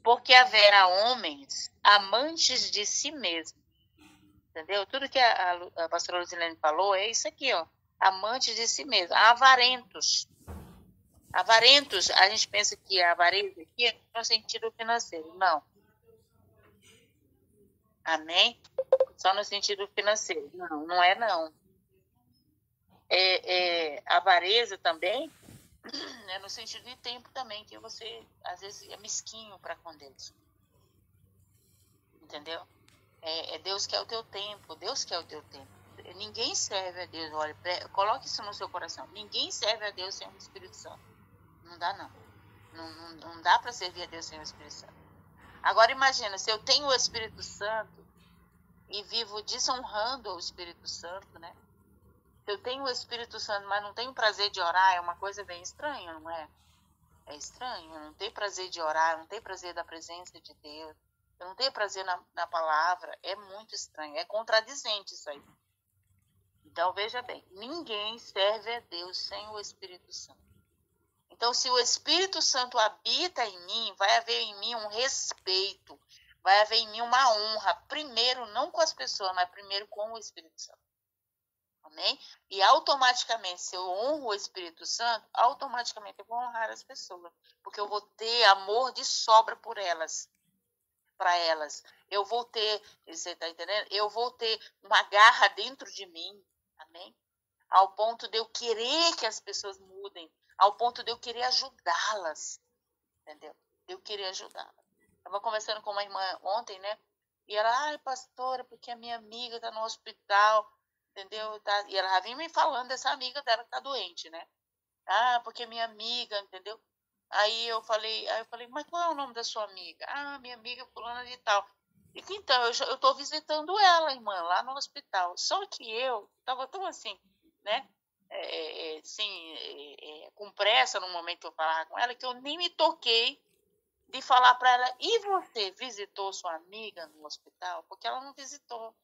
Porque haverá homens amantes de si mesmos. Entendeu? Tudo que a pastora Luzilene falou é isso aqui, ó. Amantes de si mesmo. Avarentos. Avarentos, a gente pensa que a avareza aqui é no sentido financeiro. Não. Amém? Só no sentido financeiro. Não, não é não. Avareza também é no sentido de tempo também, que você, às vezes, é mesquinho para com Deus. Entendeu? Deus quer o teu tempo. Deus quer o teu tempo. Ninguém serve a Deus. Olha, coloque isso no seu coração. Ninguém serve a Deus sem o Espírito Santo. Não dá, não. Não dá para servir a Deus sem o Espírito Santo. Agora, imagina, se eu tenho o Espírito Santo e vivo desonrando o Espírito Santo, né? Se eu tenho o Espírito Santo, mas não tenho prazer de orar, é uma coisa bem estranha, não é? É estranho. Eu não tenho prazer de orar, eu não tenho prazer da presença de Deus. Eu não tenho prazer na palavra. É muito estranho. É contradizente isso aí. Então, veja bem. Ninguém serve a Deus sem o Espírito Santo. Então, se o Espírito Santo habita em mim, vai haver em mim um respeito. Vai haver em mim uma honra. Primeiro, não com as pessoas, mas primeiro com o Espírito Santo. Amém? E automaticamente, se eu honro o Espírito Santo, automaticamente eu vou honrar as pessoas. Porque eu vou ter amor de sobra por elas. Para elas. Eu vou ter, você está entendendo? Eu vou ter uma garra dentro de mim. Amém? Ao ponto de eu querer que as pessoas mudem. Ao ponto de eu querer ajudá-las. Entendeu? De eu querer ajudá-las. Estava conversando com uma irmã ontem, né? E ela, ai, pastora, porque a minha amiga está no hospital, entendeu? E ela já vinha me falando dessa amiga dela que está doente, né? Ah, porque minha amiga, entendeu? Aí eu falei, mas qual é o nome da sua amiga? Ah, minha amiga fulana de tal. E então, eu estou visitando ela, irmã, lá no hospital. Só que eu estava tão assim, né? Com pressa no momento que eu falava com ela, que eu nem me toquei de falar para ela, e você visitou sua amiga no hospital? Porque ela não visitou.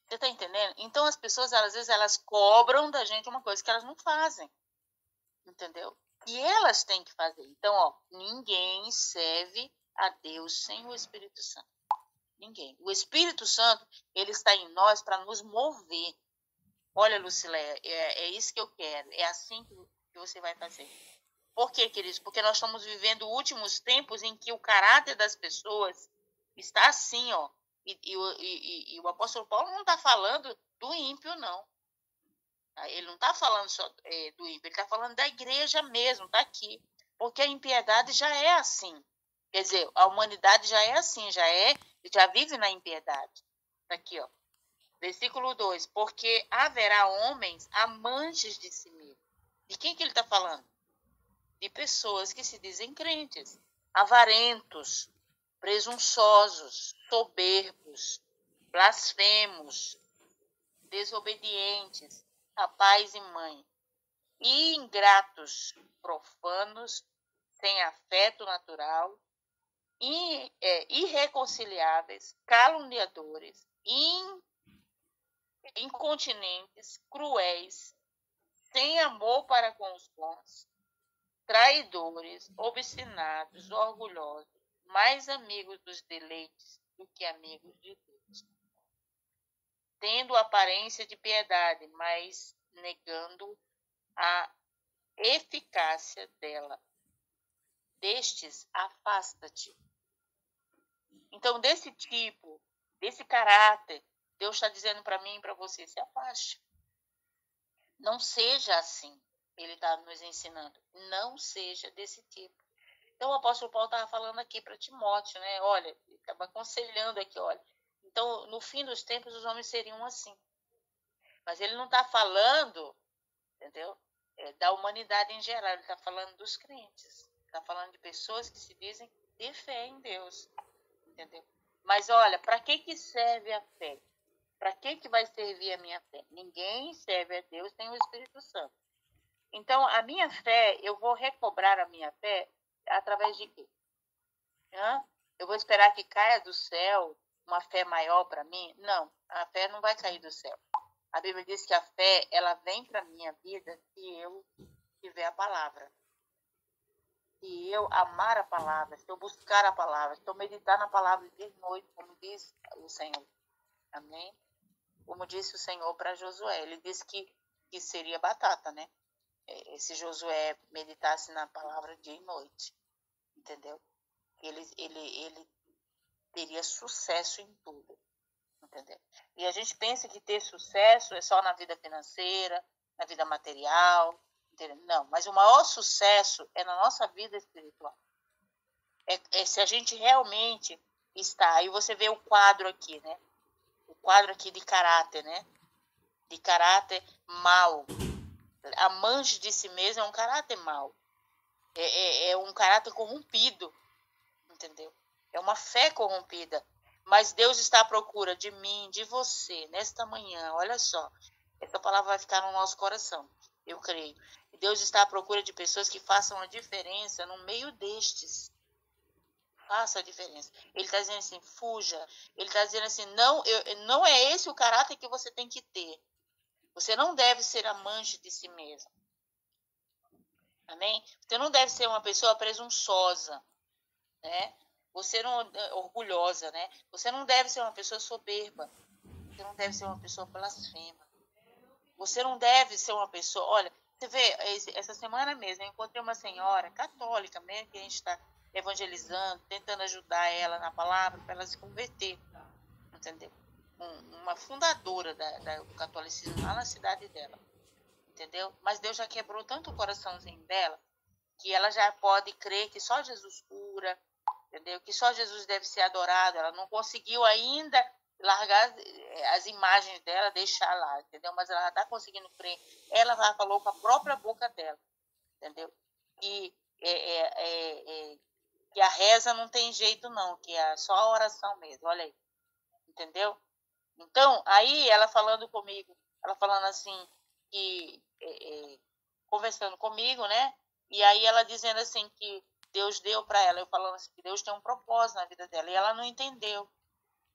Você está entendendo? Então, as pessoas, às vezes, elas cobram da gente uma coisa que elas não fazem. Entendeu? E elas têm que fazer. Então, ó, ninguém serve a Deus sem o Espírito Santo. Ninguém. O Espírito Santo, ele está em nós para nos mover. Olha, Lucileia, é isso que eu quero. É assim que você vai fazer. Por quê, queridos? Porque nós estamos vivendo últimos tempos em que o caráter das pessoas está assim, ó. E o apóstolo Paulo não está falando do ímpio, não. Ele não está falando só do ímpio, ele está falando da igreja mesmo, está aqui. Porque a impiedade já é assim. Quer dizer, a humanidade já é assim, já vive na impiedade. Está aqui, ó. Versículo 2. Porque haverá homens amantes de si mesmo. De quem que ele está falando? De pessoas que se dizem crentes, avarentos, presunçosos, soberbos, blasfemos, desobedientes, pais e mãe, ingratos, profanos, sem afeto natural, irreconciliáveis, caluniadores, incontinentes, cruéis, sem amor para com os bons, traidores, obstinados, orgulhosos, mais amigos dos deleites do que amigos de Deus, tendo aparência de piedade, mas negando a eficácia dela. Destes, afasta-te. Então, desse tipo, desse caráter, Deus está dizendo para mim e para você, se afaste. Não seja assim. Ele está nos ensinando. Não seja desse tipo. Então, o apóstolo Paulo estava falando aqui para Timóteo, né? Olha, ele estava aconselhando aqui, olha. Então, no fim dos tempos, os homens seriam assim. Mas ele não está falando, entendeu? Da humanidade em geral. Ele está falando dos crentes. Está falando de pessoas que se dizem ter fé em Deus. Entendeu? Mas, olha, para que serve a fé? Para que vai servir a minha fé? Ninguém serve a Deus sem o Espírito Santo. Então, a minha fé, eu vou recobrar a minha fé através de quê? Eu vou esperar que caia do céu uma fé maior para mim? Não, a fé não vai cair do céu. A Bíblia diz que a fé, ela vem para a minha vida se eu tiver a palavra. Se eu amar a palavra, se eu buscar a palavra, se eu meditar na palavra de noite, como diz o Senhor. Amém? Como disse o Senhor para Josué. Ele disse que seria batata, né? Se Josué meditasse na palavra dia e noite. Entendeu? Ele teria sucesso em tudo. Entendeu? E a gente pensa que ter sucesso é só na vida financeira, na vida material. Entendeu? Não, mas o maior sucesso é na nossa vida espiritual. É se a gente realmente está. Aí você vê o quadro aqui, né? O quadro aqui de caráter, né? De caráter mau. Amante de si mesmo é um caráter mau. É um caráter corrompido. Entendeu? É uma fé corrompida. Mas Deus está à procura de mim, de você, nesta manhã. Olha só. Essa palavra vai ficar no nosso coração. Eu creio. Deus está à procura de pessoas que façam a diferença no meio destes. Faça a diferença. Ele está dizendo assim, fuja. Ele está dizendo assim, não é esse o caráter que você tem que ter. Você não deve ser amante de si mesmo. Amém? Você não deve ser uma pessoa presunçosa, né? Você não orgulhosa, né? Você não deve ser uma pessoa soberba. Você não deve ser uma pessoa blasfema. Você não deve ser uma pessoa... Olha, você vê, essa semana mesmo, eu encontrei uma senhora católica mesmo, que a gente está evangelizando, tentando ajudar ela na palavra, para ela se converter. Entendeu? Uma fundadora do catolicismo lá na cidade dela. Entendeu? Mas Deus já quebrou tanto o coraçãozinho dela, que ela já pode crer que só Jesus cura, entendeu? Que só Jesus deve ser adorado. Ela não conseguiu ainda largar as imagens dela, deixar lá, entendeu? Mas ela está conseguindo crer. Ela já falou com a própria boca dela, entendeu? Que que a reza não tem jeito não, que é só a oração mesmo, olha aí, entendeu? Então, aí ela falando comigo, ela falando assim, que conversando comigo, né? E aí ela dizendo assim que Deus deu para ela, eu falando assim que Deus tem um propósito na vida dela, e ela não entendeu.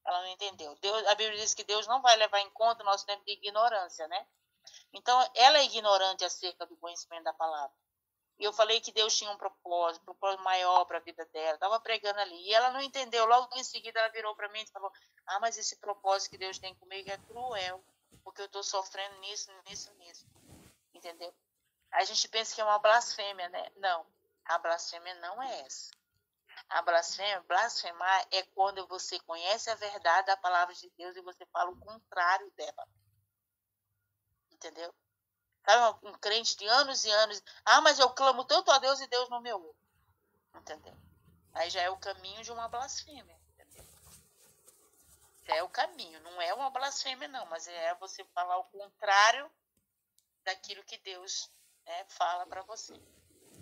Ela não entendeu. A Bíblia diz que Deus não vai levar em conta o nosso tempo de ignorância, né? Então, ela é ignorante acerca do conhecimento da palavra. E eu falei que Deus tinha um propósito maior para a vida dela. Estava pregando ali. E ela não entendeu. Logo em seguida, ela virou para mim e falou, mas esse propósito que Deus tem comigo é cruel, porque eu estou sofrendo nisso. Entendeu? A gente pensa que é uma blasfêmia, né? Não, a blasfêmia não é essa. A blasfemar é quando você conhece a verdade da palavra de Deus e você fala o contrário dela. Entendeu? Sabe, um crente de anos e anos, mas eu clamo tanto a Deus e Deus não me ouve. Entendeu? Aí já é o caminho de uma blasfêmia. Entendeu? Já é o caminho, não é uma blasfêmia não, mas é você falar o contrário daquilo que Deus, né, fala para você.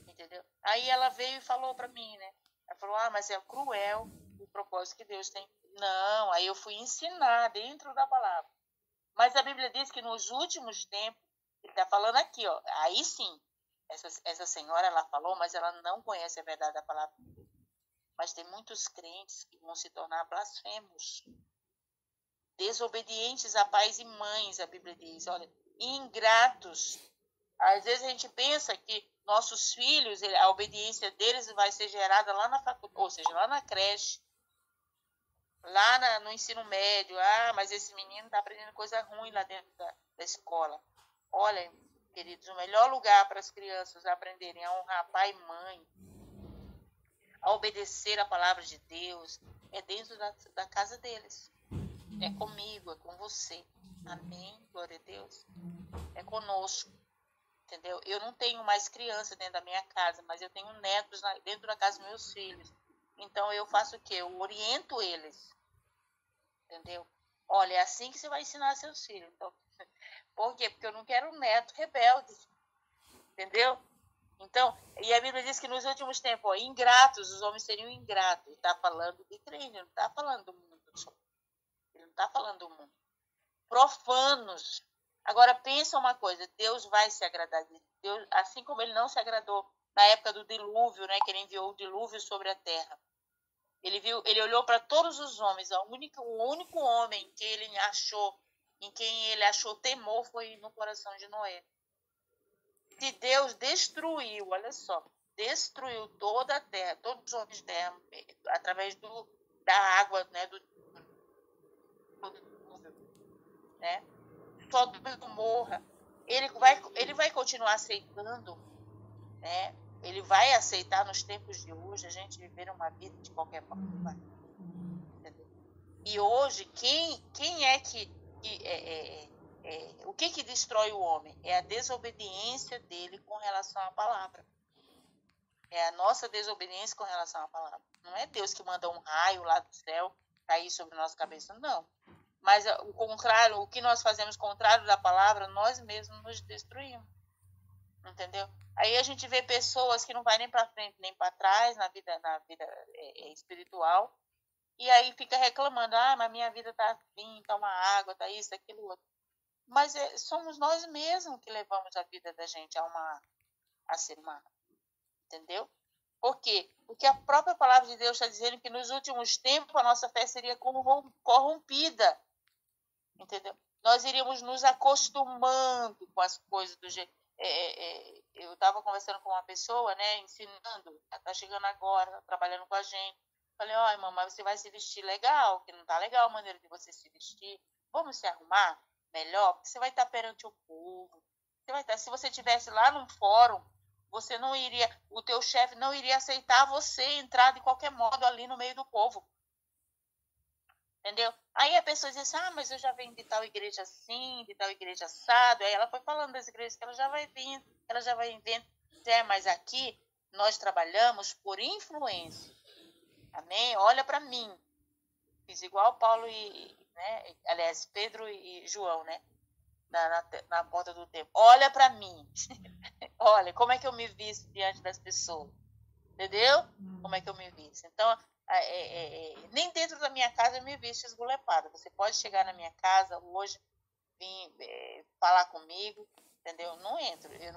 Entendeu? Aí ela veio e falou para mim, né? Ela falou, mas é cruel o propósito que Deus tem. Não, aí eu fui ensinar dentro da palavra. Mas a Bíblia diz que nos últimos tempos, ele está falando aqui, ó, aí sim, essa senhora, ela falou, mas ela não conhece a verdade da palavra de Deus. Mas tem muitos crentes que vão se tornar blasfemos, desobedientes a pais e mães, a Bíblia diz, olha, ingratos. Às vezes a gente pensa que nossos filhos, a obediência deles vai ser gerada lá na faculdade, ou seja, lá na creche, lá no ensino médio. Mas esse menino está aprendendo coisa ruim lá dentro da escola. Olha, queridos, o melhor lugar para as crianças aprenderem a honrar pai e mãe, a obedecer a palavra de Deus, é dentro da casa deles. É comigo, é com você. Amém? Glória a Deus. É conosco. Entendeu? Eu não tenho mais criança dentro da minha casa, mas eu tenho netos dentro da casa dos meus filhos. Então, eu faço o quê? Eu oriento eles. Entendeu? Olha, é assim que você vai ensinar seus filhos. Então, por quê? Porque eu não quero um neto rebelde. Entendeu? Então, e a Bíblia diz que nos últimos tempos, ingratos, os homens seriam ingratos. Está falando de crente, não está falando do mundo. Ele não está falando do mundo. Profanos. Agora, pensa uma coisa, Deus vai se agradar de Deus, assim como ele não se agradou na época do dilúvio, né, que ele enviou o dilúvio sobre a terra. Ele olhou para todos os homens, o único homem que ele achou, em quem ele achou temor foi no coração de Noé. Se Deus destruiu, olha só, destruiu toda a terra, todos os homens de terra, através da água, né, do né? Sodoma e Gomorra. Ele vai continuar aceitando, né? Ele vai aceitar nos tempos de hoje a gente viver uma vida de qualquer forma. E hoje, quem é que o que destrói o homem? É a desobediência dele com relação à palavra. É a nossa desobediência com relação à palavra. Não é Deus que manda um raio lá do céu cair sobre a nossa cabeça, não. Mas o contrário, o que nós fazemos contrário da palavra, nós mesmos nos destruímos. Entendeu? Aí a gente vê pessoas que não vai nem para frente nem para trás na vida espiritual, e aí fica reclamando, mas minha vida tá assim, tá uma água, tá isso, aquilo outro. Mas somos nós mesmos que levamos a vida da gente a ser uma, entendeu? Por quê? Porque a própria palavra de Deus está dizendo que nos últimos tempos a nossa fé seria corrompida, entendeu? Nós iríamos nos acostumando com as coisas do jeito. Eu estava conversando com uma pessoa, né, ensinando, está chegando agora, tá trabalhando com a gente. Falei, irmã, mas você vai se vestir legal, que não está legal a maneira de você se vestir. Vamos se arrumar melhor, porque você vai estar perante o povo. Se você estivesse lá num fórum, você não iria, o teu chefe não iria aceitar você entrar de qualquer modo ali no meio do povo. Entendeu? Aí a pessoa diz assim, mas eu já venho de tal igreja assim, de tal igreja assado. Aí ela foi falando das igrejas que ela já vai vendo. Mas aqui nós trabalhamos por influência. Amém? Olha para mim. Fiz igual Paulo aliás, Pedro e João, né? Na porta do templo. Olha para mim. Olha, como é que eu me visto diante das pessoas. Entendeu? Como é que eu me visto. Então, nem dentro da minha casa eu me visto esgulepada. Você pode chegar na minha casa hoje, vir falar comigo, entendeu? Não entro, eu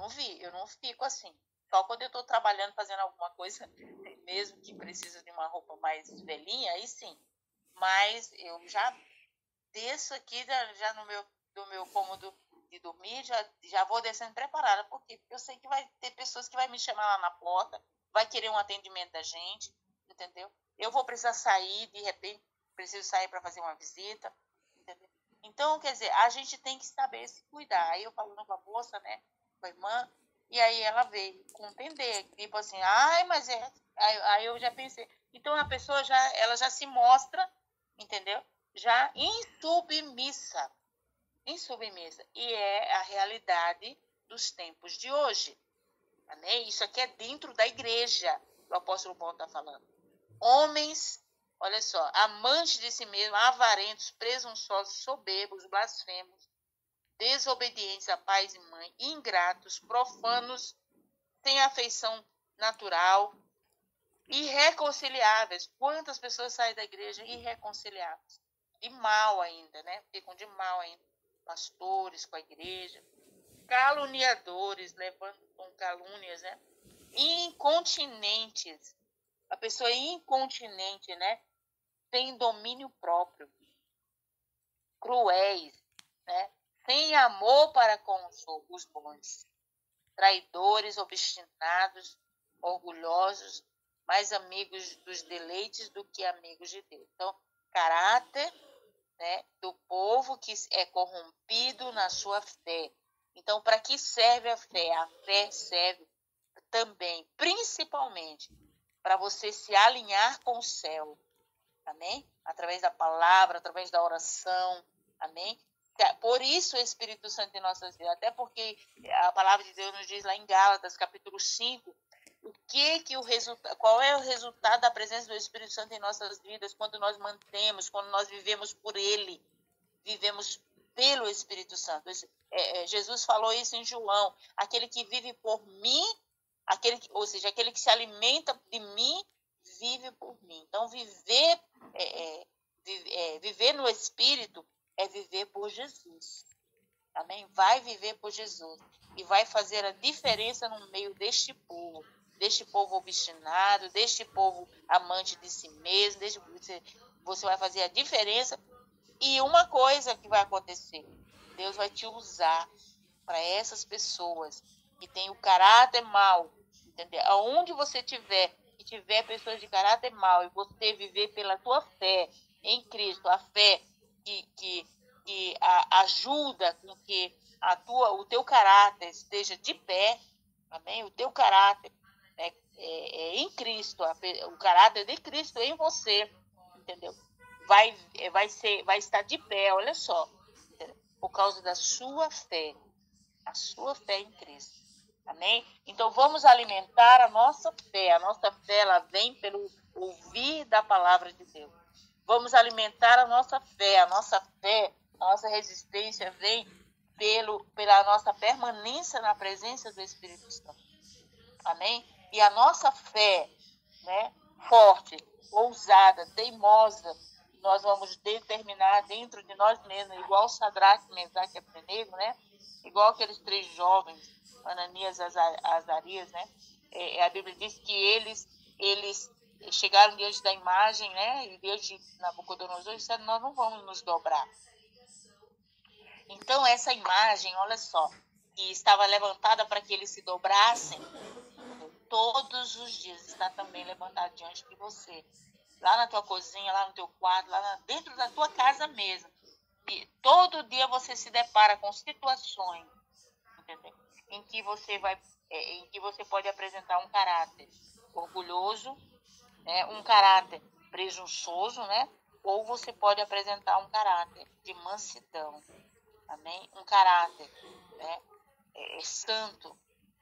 não fico assim. Só quando eu estou trabalhando, fazendo alguma coisa, mesmo que precisa de uma roupa mais velhinha, aí sim. Mas eu já desço aqui, já do meu cômodo de dormir, já vou descendo preparada. Por quê? Porque eu sei que vai ter pessoas que vai me chamar lá na porta, vai querer um atendimento da gente, entendeu? Eu vou precisar sair, de repente, preciso sair para fazer uma visita, entendeu? Então, quer dizer, a gente tem que saber se cuidar. Aí eu falando com a moça, né, com a irmã, e aí ela veio compreender, tipo assim, mas Aí eu já pensei, então a pessoa ela já se mostra, entendeu? Já insubmissa. E é a realidade dos tempos de hoje. Né? Isso aqui é dentro da igreja, o apóstolo Paulo está falando. Homens, olha só, amantes de si mesmos, avarentos, presunçosos, soberbos, blasfemos, desobedientes a pais e mãe, ingratos, profanos, sem afeição natural, irreconciliáveis. Quantas pessoas saem da igreja irreconciliáveis? De mal ainda, né? Ficam de mal ainda. Pastores com a igreja, caluniadores, levando com calúnias, né? Incontinentes. A pessoa é incontinente, né? Tem domínio próprio. Cruéis, né? Sem amor para com os bons. Traidores, obstinados, orgulhosos, mais amigos dos deleites do que amigos de Deus. Então, caráter, né, do povo que é corrompido na sua fé. Então, para que serve a fé? A fé serve também, principalmente, para você se alinhar com o céu. Amém? Através da palavra, através da oração. Amém? Por isso o Espírito Santo em nossas vidas. Até porque a palavra de Deus nos diz lá em Gálatas, capítulo 5, qual é o resultado da presença do Espírito Santo em nossas vidas quando nós mantemos, quando nós vivemos por Ele, vivemos pelo Espírito Santo. Jesus falou isso em João, aquele que vive por mim, aquele que se alimenta de mim, vive por mim. Então, viver no Espírito é viver por Jesus. Amém? Vai viver por Jesus e vai fazer a diferença no meio deste povo obstinado, deste povo amante de si mesmo. Você vai fazer a diferença. E uma coisa que vai acontecer, Deus vai te usar para essas pessoas que têm o caráter mau, entendeu? Aonde você tiver, e tiver pessoas de caráter mau, e você viver pela tua fé em Cristo, a fé que ajuda com que o teu caráter esteja de pé, amém? O teu caráter em Cristo, o caráter de Cristo em você, entendeu? Vai estar de pé, olha só, entendeu? Por causa da sua fé, a sua fé em Cristo, amém? Então vamos alimentar a nossa fé ela vem pelo ouvir da palavra de Deus. Vamos alimentar a nossa fé, a nossa resistência vem pela nossa permanência na presença do Espírito Santo. Amém? E a nossa fé, né, forte, ousada, teimosa, nós vamos determinar dentro de nós mesmos, igual Sadraque, Mesaque e Abdenego, né? Igual aqueles 3 jovens, Ananias e Azarias, né? A Bíblia diz que eles chegaram diante da imagem, né? E diante de Nabucodonosor, e disseram, nós não vamos nos dobrar. Então, essa imagem, olha só, que estava levantada para que eles se dobrassem, todos os dias está também levantada diante de você. Lá na tua cozinha, lá no teu quarto, dentro da tua casa mesmo. E todo dia você se depara com situações, entendeu? Em que você pode apresentar um caráter orgulhoso, né? Um caráter presunçoso, né? Ou você pode apresentar um caráter de mansidão, amém? Um caráter, né, santo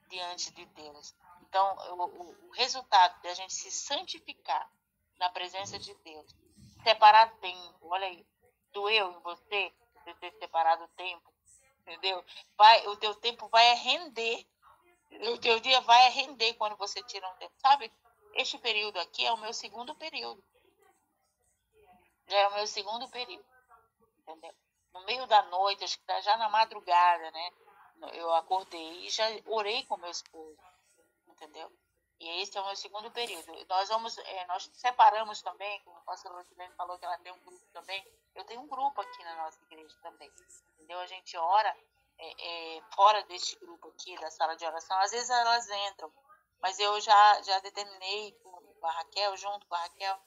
diante de Deus. Então, o resultado de a gente se santificar na presença de Deus, separar tempo, olha aí, doeu em você ter separado o tempo, entendeu? O teu tempo vai render, o teu dia vai render quando você tira um tempo, sabe? Este período aqui é o meu segundo período, entendeu? No meio da noite, acho que já na madrugada, né? Eu acordei e já orei com meu esposo, entendeu? E esse é o meu segundo período. Nós separamos também, como a pastora Rosilene falou que ela tem um grupo também, eu tenho um grupo aqui na nossa igreja também, entendeu? A gente ora fora deste grupo aqui, da sala de oração, às vezes elas entram, mas eu já determinei com a Raquel, junto com a Raquel,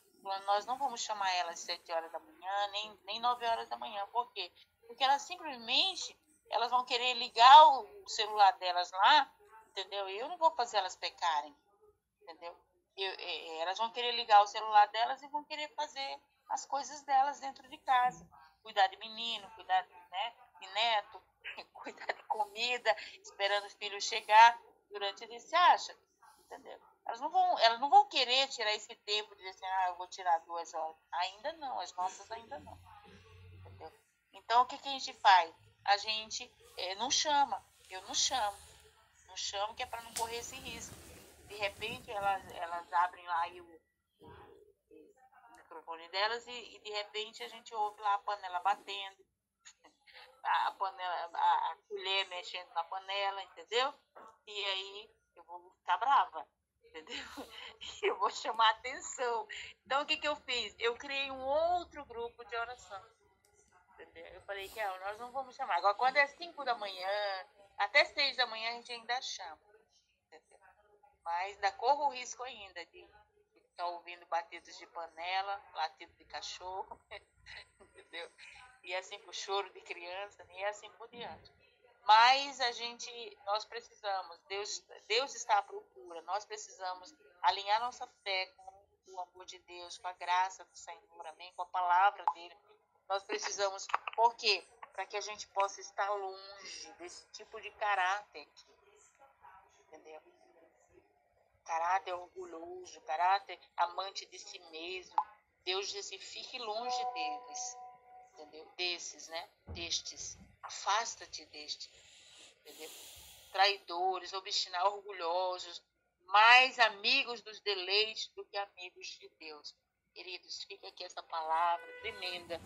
nós não vamos chamar elas às 7 horas da manhã, nem 9 horas da manhã. Por quê? Porque elas vão querer ligar o celular delas lá, entendeu? E eu não vou fazer elas pecarem, entendeu? Elas vão querer ligar o celular delas e vão querer fazer as coisas delas dentro de casa. Cuidar de menino, cuidar, né, de neto, cuidar de comida, esperando o filho chegar durante ele se acha, entendeu? Elas não vão querer tirar esse tempo de dizer assim, eu vou tirar 2 horas. Ainda não, as nossas ainda não, entendeu? Então, o que a gente faz? A gente não chama, eu não chamo, que é para não correr esse risco. De repente, elas abrem lá aí o microfone delas e de repente a gente ouve lá a panela batendo, a colher mexendo na panela, entendeu? E aí eu vou ficar brava, entendeu? Eu vou chamar atenção. Então, o que eu fiz? Eu criei um outro grupo de oração, entendeu? Eu falei que nós não vamos chamar. Agora, quando é 5 da manhã, até 6 da manhã a gente ainda chama, entendeu? Mas ainda corro o risco ainda de ficar ouvindo batidos de panela, latido de cachorro, entendeu? E assim por choro de criança, e assim por diante. Mas nós precisamos, Deus está à procura, nós precisamos alinhar nossa fé com o amor de Deus, com a graça do Senhor, amém? Com a palavra dele. Nós precisamos, por quê? Para que a gente possa estar longe desse tipo de caráter, entendeu? Caráter orgulhoso, caráter amante de si mesmo. Deus disse, fique longe deles, entendeu? Desses, né? Destes. Afasta-te destes, entendeu? Traidores, obstinados, orgulhosos, mais amigos dos deleites do que amigos de Deus. Queridos, fica aqui essa palavra tremenda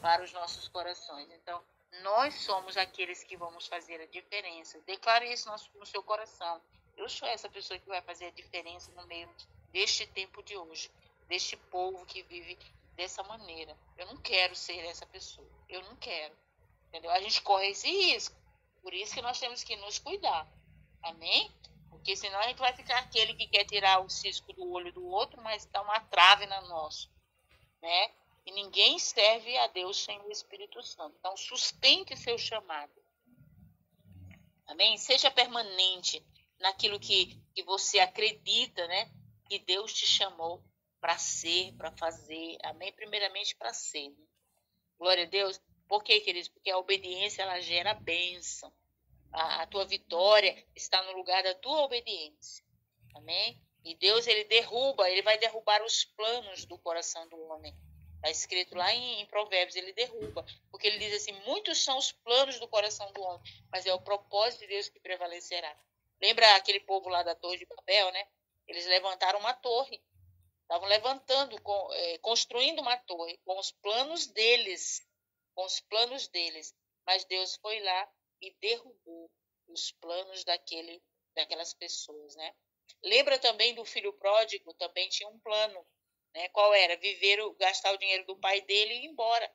para os nossos corações. Então, nós somos aqueles que vamos fazer a diferença. Declare isso no seu coração. Eu sou essa pessoa que vai fazer a diferença no meio deste tempo de hoje, deste povo que vive dessa maneira. Eu não quero ser essa pessoa. Eu não quero. Entendeu? A gente corre esse risco. Por isso que nós temos que nos cuidar. Amém? Porque senão a gente vai ficar aquele que quer tirar o cisco do olho do outro, mas dá uma trave na nossa, né? E ninguém serve a Deus sem o Espírito Santo. Então, sustente seu chamado. Amém? Seja permanente naquilo que você acredita, né? Que Deus te chamou para ser, para fazer. Amém? Primeiramente para ser. Né? Glória a Deus. Por quê, queridos? Porque a obediência, ela gera bênção. A tua vitória está no lugar da tua obediência. Amém? E Deus, ele vai derrubar os planos do coração do homem. Está escrito lá em Provérbios, ele derruba. Porque ele diz assim, muitos são os planos do coração do homem, mas é o propósito de Deus que prevalecerá. Lembra aquele povo lá da Torre de Babel, né? Eles levantaram uma torre. Estavam levantando, construindo uma torre com os planos deles. Com os planos deles. Mas Deus foi lá e derrubou os planos daquelas pessoas, né? Lembra também do filho pródigo, também tinha um plano, né? Qual era? Gastar o dinheiro do pai dele e ir embora,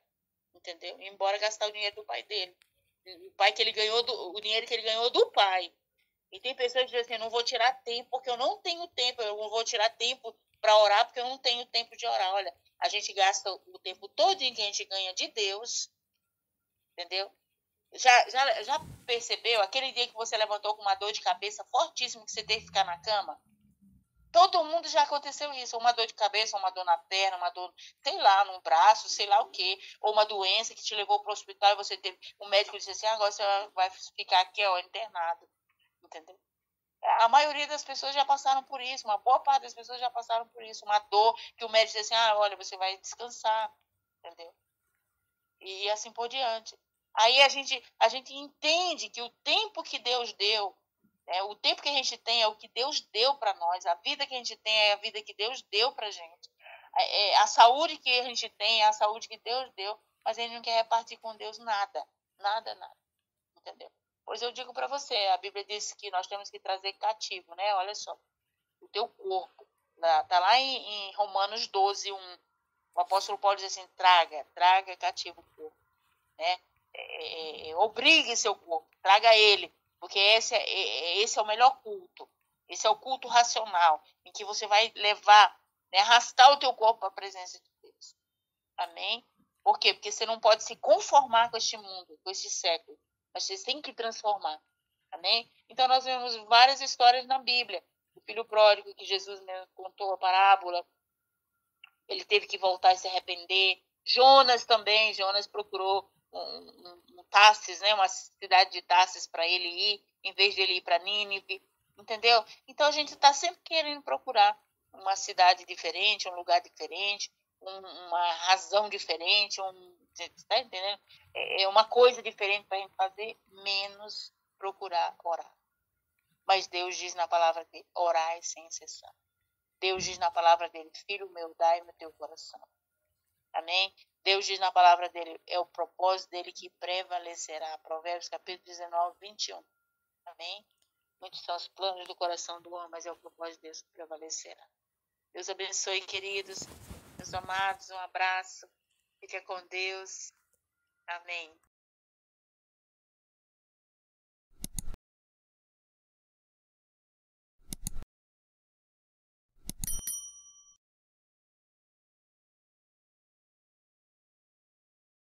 entendeu? Ir embora gastar o dinheiro do pai dele. O dinheiro que ele ganhou do pai. E tem pessoas que dizem assim, não vou tirar tempo porque eu não tenho tempo, eu não vou tirar tempo para orar porque eu não tenho tempo de orar. Olha, a gente gasta o tempo todo que a gente ganha de Deus, entendeu? Já percebeu aquele dia que você levantou com uma dor de cabeça fortíssima que você teve que ficar na cama? Todo mundo já aconteceu isso, uma dor de cabeça, uma dor na perna, uma dor, sei lá, no braço, sei lá o quê, ou uma doença que te levou para o hospital e você teve, o médico disse assim, agora você vai ficar aqui, ó, internado, entendeu? A maioria das pessoas já passaram por isso, uma boa parte das pessoas já passaram por isso, uma dor que o médico disse assim, olha, você vai descansar, entendeu? E assim por diante. Aí a gente entende que o tempo que Deus deu, o tempo que a gente tem é o que Deus deu para nós, a vida que a gente tem é a vida que Deus deu para a gente. A saúde que a gente tem é a saúde que Deus deu, mas a gente não quer repartir com Deus nada, nada, nada, entendeu? Pois eu digo para você, a Bíblia diz que nós temos que trazer cativo, né? Olha só, o teu corpo. Está lá em Romanos 12, 1. O apóstolo Paulo diz assim, traga cativo o corpo, né? Obrigue seu corpo, traga ele, porque esse é o melhor culto. Esse é o culto racional, em que você vai levar, né, arrastar o teu corpo para a presença de Deus. Amém? Por quê? Porque você não pode se conformar com este mundo, com este século, mas você tem que transformar. Amém? Então nós vemos várias histórias na Bíblia. O filho pródigo, que Jesus mesmo contou a parábola, ele teve que voltar e se arrepender. Jonas também, Jonas procurou um Tarsis, né, uma cidade de Tarsis para ele ir, em vez de ele ir para Nínive, entendeu? Então a gente está sempre querendo procurar uma cidade diferente, um lugar diferente, uma razão diferente, tá entendendo? É uma coisa diferente para a gente fazer, menos procurar orar. Mas Deus diz na palavra dele, orai sem cessar. Deus diz na palavra dele, filho meu, dai-me o teu coração. Amém? Deus diz na palavra dele, é o propósito dele que prevalecerá. Provérbios capítulo 19, 21. Amém? Muitos são os planos do coração do homem, mas é o propósito de Deus que prevalecerá. Deus abençoe, queridos, meus amados, um abraço. Fique com Deus. Amém.